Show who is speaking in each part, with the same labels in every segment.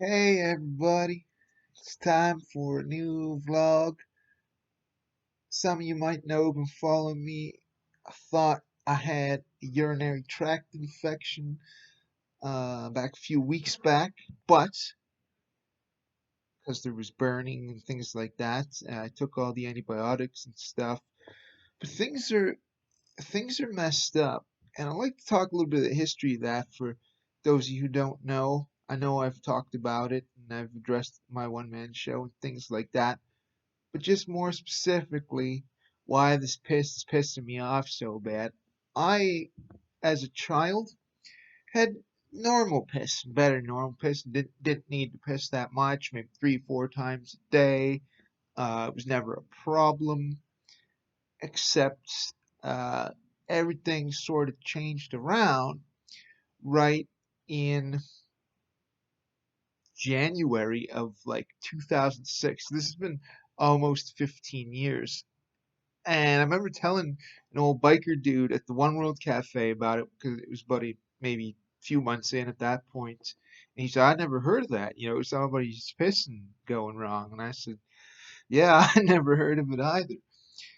Speaker 1: Hey everybody, it's time for a new vlog. Some of you might know been following me. I thought I had a urinary tract infection back a few weeks back, but because there was burning and things like that, I took all the antibiotics and stuff. But things are messed up, and I'd like to talk a little bit of the history of that for those of you who don't know. I know I've talked about it and I've addressed my one-man show and things like that. But just more specifically, why this piss is pissing me off so bad. I, as a child, had normal piss, better normal piss, didn't need to piss that much, maybe 3, 4 times a day. It was never a problem, except uh, everything sort of changed around right in January of like 2006. This has been almost 15 years. And I remember telling an old biker dude at the One World Cafe about it because it was maybe a few months in at that point. And he said, I never heard of that. Somebody's pissing going wrong. And I said, yeah, I never heard of it either.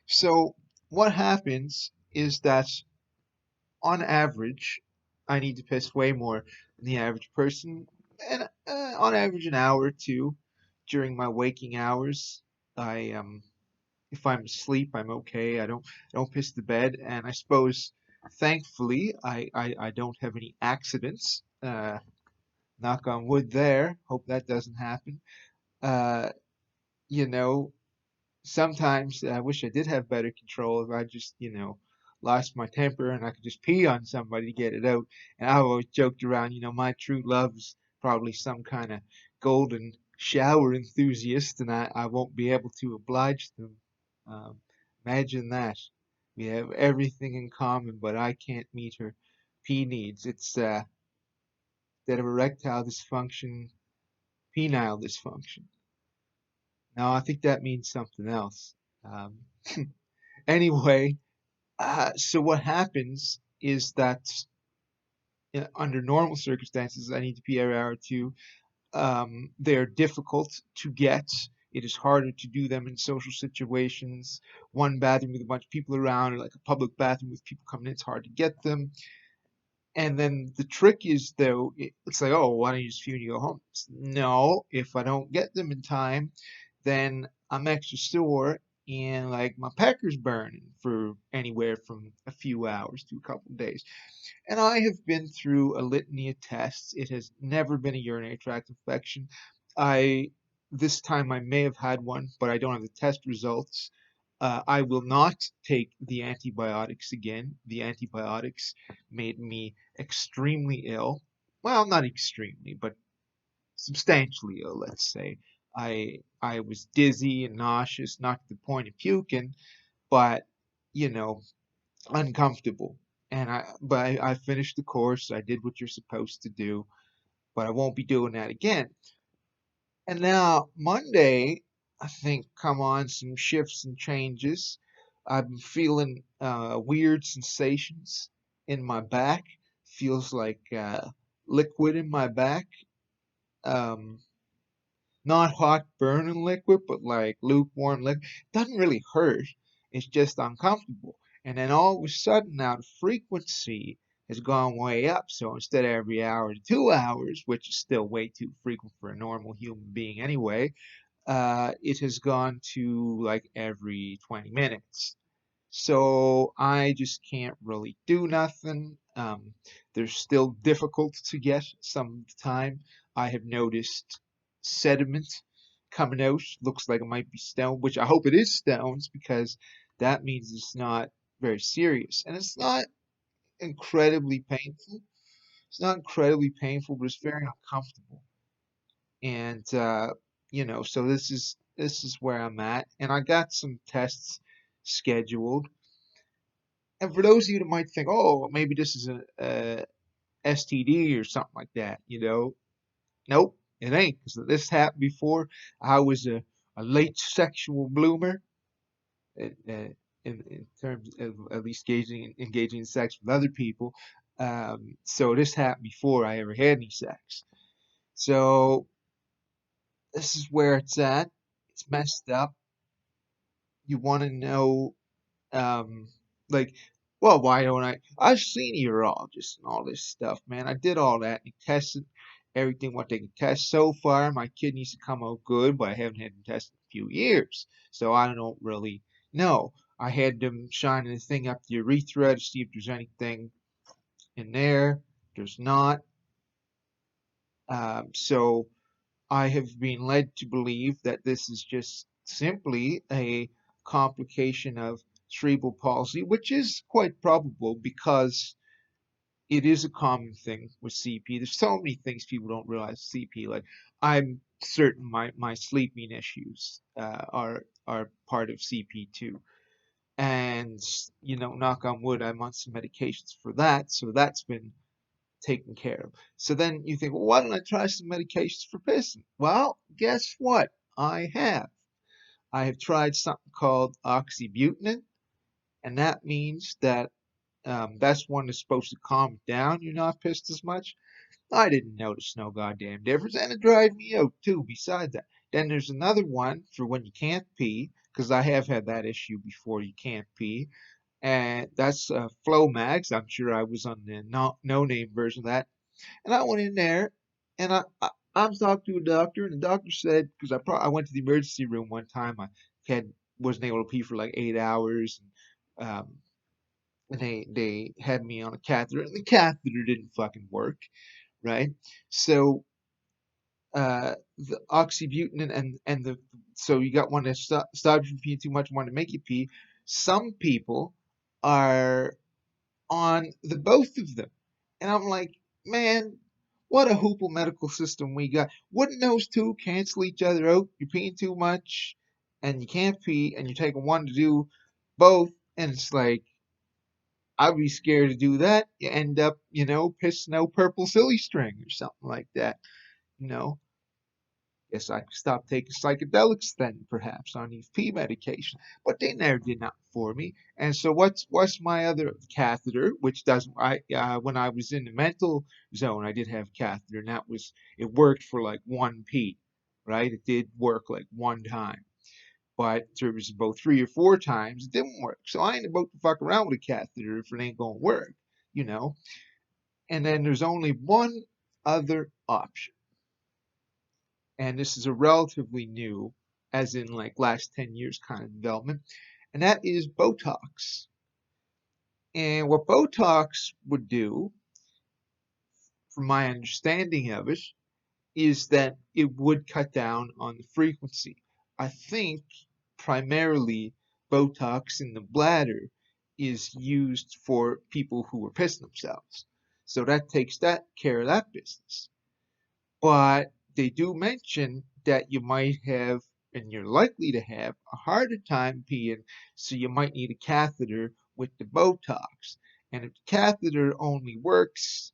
Speaker 1: So what happens is that on average, I need to piss way more than the average person, and on average an hour or two during my waking hours. I If I'm asleep, I'm okay. I don't piss the bed, and I suppose thankfully I don't have any accidents. Knock on wood there. Hope that doesn't happen. Uh, you know, Sometimes I wish I did have better control if I just, lost my temper and I could just pee on somebody to get it out. And I always joked around, my true love is probably some kind of golden shower enthusiast, and I won't be able to oblige them. Um, Imagine that. We have everything in common, but I can't meet her pee needs. It's Instead of erectile dysfunction, penile dysfunction. Now, I think that means something else. Um, Anyway, so what happens is that under normal circumstances, I need to pee every hour or two. They're difficult to get. It is harder to do them in social situations. One bathroom with a bunch of people around, or like a public bathroom with people coming in, it's hard to get them. And then the trick is, though, it's like, oh, why don't you just pee when you go home? No, if I don't get them in time, then I'm extra sore and like my pecker's burning for anywhere from a few hours to a couple of days. And I have been through a litany of tests. It has never been a urinary tract infection. I This time I may have had one, but I don't have the test results. I will not take the antibiotics again. The antibiotics made me extremely ill. Well, not extremely, but substantially ill, let's say. I was dizzy and nauseous, not to the point of puking, but you know, uncomfortable. But I finished the course. I did what you're supposed to do, but I won't be doing that again. And now Monday, I think, come on some shifts and changes. I've been feeling weird sensations in my back. Feels like liquid in my back. Um, Not hot burning liquid, but like lukewarm liquid. Doesn't really hurt. It's just uncomfortable. And then all of a sudden now the frequency has gone way up. So instead of every hour to 2 hours, which is still way too frequent for a normal human being anyway, it has gone to like every 20 minutes. So I just can't really do nothing. They're still difficult to get some of the time. I have noticed sediment coming out. Looks like it might be stone, which I hope it is stones because that means it's not very serious. And it's not incredibly painful. It's not incredibly painful, but it's very uncomfortable. And so this is where I'm at. And I got some tests scheduled. And for those of you that might think, oh, maybe this is a STD or something like that, nope, it ain't. Because this happened before. I was a late sexual bloomer in terms of at least engaging in sex with other people. So this happened before I ever had any sex. So this is where it's at. It's messed up. You want to know, um, like, well, why don't I? I've seen a urologist and all this stuff, man. I did all that and tested everything what they could test so far. My kidneys have come out good, but I haven't had them tested in a few years, so I don't really know. I had them shining the thing up the urethra to see if there's anything in there. There's not. So I have been led to believe that this is just simply a complication of cerebral palsy, which is quite probable because it is a common thing with CP. There's so many things people don't realize CP. Like I'm certain my sleeping issues are part of CP too. And knock on wood, I'm on some medications for that, so that's been taken care of. So then you think, well, why don't I try some medications for pissing? Well, guess what? I have. I have tried something called oxybutynin, and that means that that's one that's supposed to calm it down. You're not pissed as much. I didn't notice no goddamn difference, and it dried me out too. Besides that, then there's another one for when you can't pee, because I have had that issue before. You can't pee, and that's Flomax. I'm sure I was on the no name version of that. And I went in there, and I'm talking to a doctor, and the doctor said, because I went to the emergency room one time, I had wasn't able to pee for like 8 hours, and they had me on a catheter, and the catheter didn't fucking work, right? So the oxybutynin and the so you got one that stops you from peeing too much, one to make you pee. Some people are on the both of them. And I'm like, man, what a hoople medical system we got. Wouldn't those two cancel each other out? You're peeing too much and you can't pee and you're taking one to do both. And it's like, I'd be scared to do that. You end up, pissing out purple silly string or something like that. You know, Guess I could stop taking psychedelics then, perhaps, on these P medication. But they never did nothing for me. And so what's my other catheter, which doesn't I when I was in the mental zone, I did have a catheter, and that was it worked for like 1 P, right? It did work like one time. But there was about 3 or 4 times it didn't work. So I ain't about to fuck around with a catheter if it ain't gonna work, you know. And then there's only one other option, and this is a relatively new, as in like last 10 years kind of development, and that is Botox. And what Botox would do, from my understanding of it, is that it would cut down on the frequency. I think primarily Botox in the bladder is used for people who are pissing themselves. So that takes that care of that business. But they do mention that you might have, and you're likely to have, a harder time peeing, so you might need a catheter with the Botox. And if the catheter only works,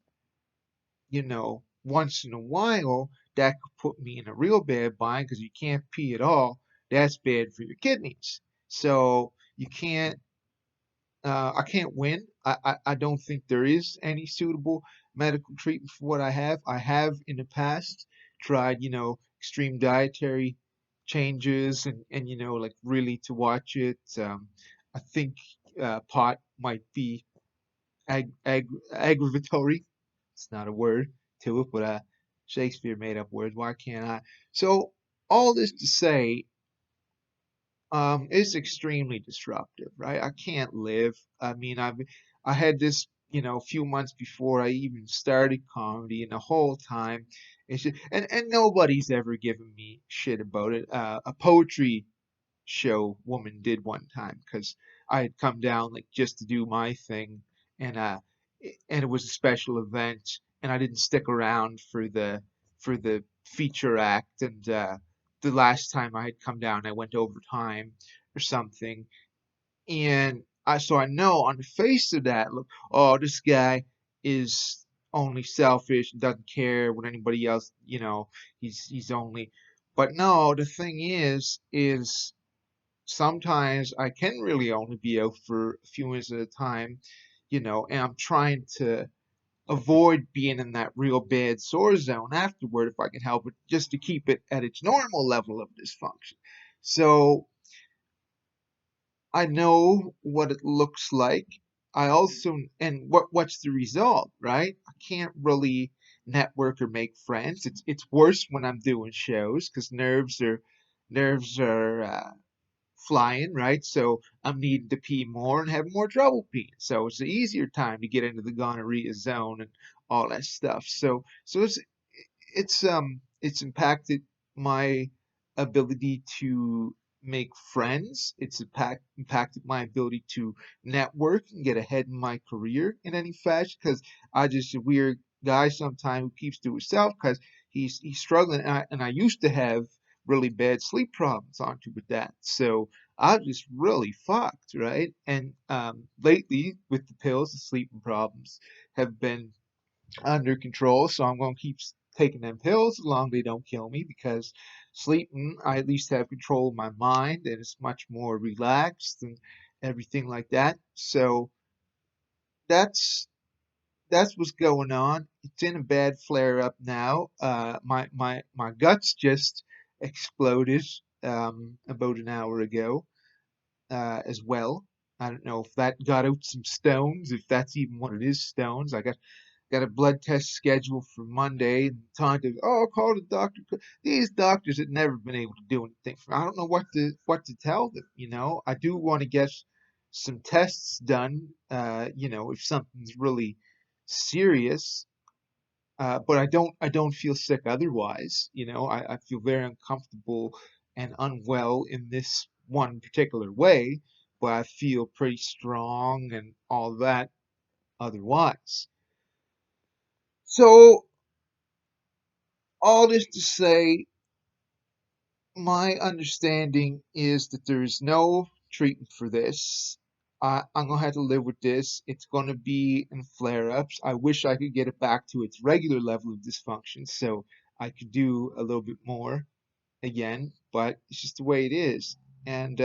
Speaker 1: once in a while, that could put me in a real bad bind because you can't pee at all. That's bad for your kidneys. So I can't win. I don't think there is any suitable medical treatment for what I have. I have in the past tried, extreme dietary changes and like really to watch it. I think pot might be aggravatory. It's not a word to it, but Shakespeare made up words. Why can't I? So all this to say, it's extremely disruptive, right? I can't live. I mean, I had this, a few months before I even started comedy, and the whole time, it's just, and nobody's ever given me shit about it. A poetry show woman did one time because I had come down like just to do my thing, and it was a special event, and I didn't stick around for the feature act, and the last time I had come down, I went overtime or something, and I know on the face of that, look, oh, this guy is only selfish and doesn't care what anybody else, he's only. But no, the thing is sometimes I can really only be out for a few minutes at a time, and I'm trying to avoid being in that real bad sore zone afterward if I can help it, just to keep it at its normal level of dysfunction. So I know what it looks like. I also, and what's the result, right? I can't really network or make friends. It's worse when I'm doing shows because nerves are flying, right? So I'm needing to pee more and having more trouble peeing. So it's an easier time to get into the gonorrhea zone and all that stuff. So it's impacted my ability to make friends. It's impacted my ability to network and get ahead in my career in any fashion because I just a weird guy sometimes who keeps to himself because he's struggling and I used to have really bad sleep problems onto with that. So I'm just really fucked, right? And lately with the pills, the sleeping problems have been under control. So I'm going to keep taking them pills as long as they don't kill me because sleeping, I at least have control of my mind and it's much more relaxed and everything like that. So that's that's what's going on. It's in a bad flare up now. My guts just exploded about an hour ago as well. I don't know if that got out some stones, if that's even what it is, stones. I got a blood test scheduled for Monday. And time to call the doctor. These doctors have never been able to do anything for me. I don't know what to tell them. I do want to get some tests done. If something's really serious. But I don't feel sick otherwise. I feel very uncomfortable and unwell in this one particular way, but I feel pretty strong and all that otherwise. So all this to say, my understanding is that there is no treatment for this. I'm gonna have to live with this. It's gonna be in flare-ups. I wish I could get it back to its regular level of dysfunction so I could do a little bit more again, but it's just the way it is. And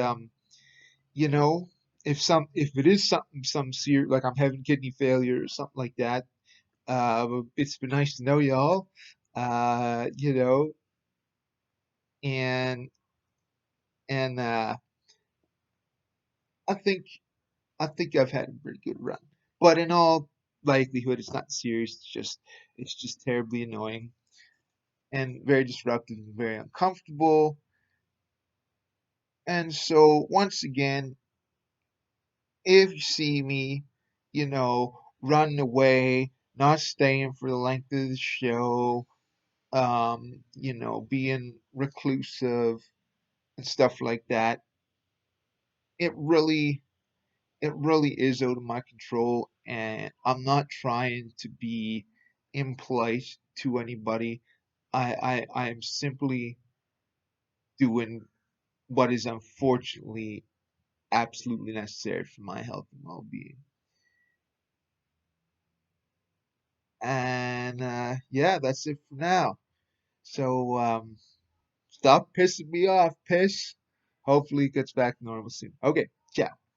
Speaker 1: you know, if it is some serious, like I'm having kidney failure or something like that, it's been nice to know y'all. Uh, you know, and and I think I think I've had a pretty good run. But in all likelihood, it's not serious. It's just terribly annoying and very disruptive and very uncomfortable. And so once again, if you see me, running away, not staying for the length of the show, being reclusive and stuff like that, it really it really is out of my control, and I'm not trying to be impolite to anybody. I am simply doing what is unfortunately absolutely necessary for my health and well-being. And yeah, that's it for now. So stop pissing me off, piss. Hopefully it gets back to normal soon. Okay, ciao.